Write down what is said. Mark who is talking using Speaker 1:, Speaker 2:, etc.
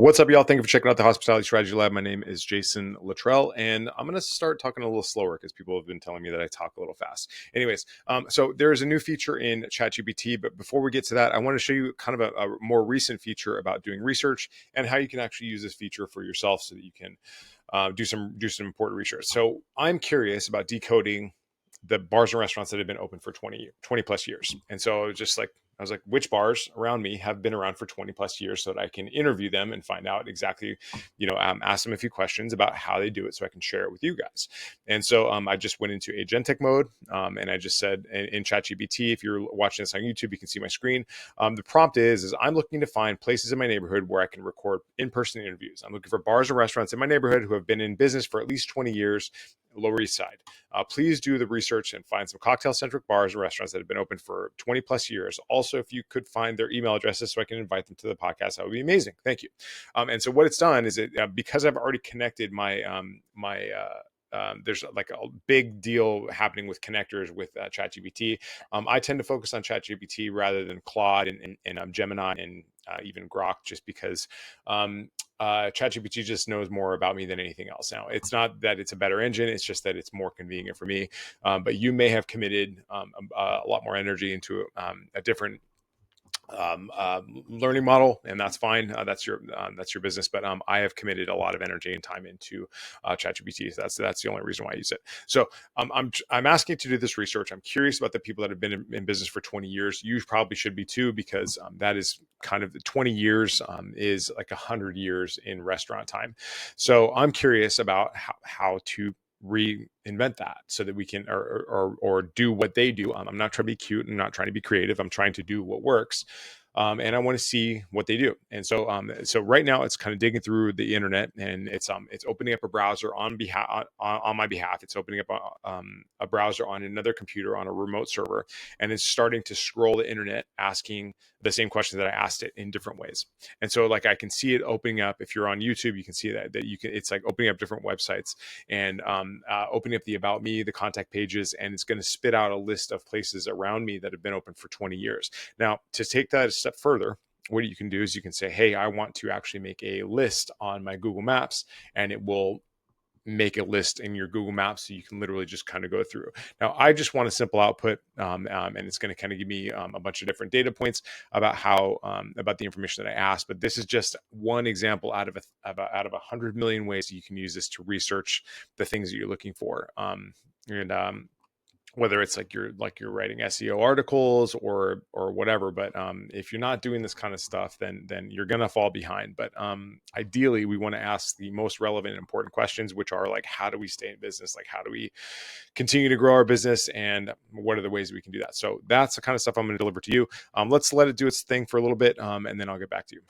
Speaker 1: What's up, y'all? Thank you for checking out the Hospitality Strategy Lab. My name is Jason Littrell, and I'm going to start talking a little slower because people have been telling me that I talk a little fast. Anyways, so there's a new feature in ChatGPT, but before we get to that, I want to show you kind of a more recent feature about doing research and how you can actually use this feature for yourself so that you can do some important research. So I'm curious about decoding the bars and restaurants that have been open for 20 plus years. And so I was like, which bars around me have been around for 20 plus years so that I can interview them and find out exactly, ask them a few questions about how they do it so I can share it with you guys. And so I just went into agentic mode and I just said in ChatGPT, if you're watching this on YouTube, you can see my screen. The prompt is I'm looking to find places in my neighborhood where I can record in-person interviews. I'm looking for bars and restaurants in my neighborhood who have been in business for at least 20 years, Lower East Side. Please do the research and find some cocktail-centric bars and restaurants that have been open for 20 plus years. Also, if you could find their email addresses so I can invite them to the podcast, that would be amazing. Thank you. And so what it's done is because I've already connected there's like a big deal happening with connectors with ChatGPT. I tend to focus on ChatGPT rather than Claude and Gemini and even Grok, just because ChatGPT just knows more about me than anything else. Now, it's not that it's a better engine; it's just that it's more convenient for me. But you may have committed a lot more energy into a different learning model, and that's fine. That's your business. But I have committed a lot of energy and time into ChatGPT. So that's the only reason why I use it. So I'm asking to do this research. I'm curious about the people that have been in business for 20 years. You probably should be too, because that is kind of 20 years is like 100 years in restaurant time. So I'm curious about how to reinvent that so that we can or do what they do. I'm not trying to be cute and not trying to be creative. I'm trying to do what works. And I want to see what they do. And so right now it's kind of digging through the internet, and it's opening up a browser on my behalf. It's opening up a browser on another computer on a remote server, and it's starting to scroll the internet, asking the same questions that I asked it in different ways. And so like I can see it opening up. If you're on YouTube, you can see that you can. It's like opening up different websites and opening up the about me, the contact pages, and it's going to spit out a list of places around me that have been open for 20 years. Now, to take that a step further, what you can do is you can say, hey, I want to actually make a list on my Google Maps, and it will make a list in your Google Maps so you can literally just kind of go through. Now, I just want a simple output, and it's going to kind of give me a bunch of different data points about about the information that I asked. But this is just one example out of 100 million ways that you can use this to research the things that you're looking for. Whether it's like you're writing SEO articles or whatever, but if you're not doing this kind of stuff, then you're gonna fall behind. But ideally, we want to ask the most relevant and important questions, which are like, how do we stay in business? Like, how do we continue to grow our business, and what are the ways we can do that? So that's the kind of stuff I'm going to deliver to you. Let's let it do its thing for a little bit, and then I'll get back to you.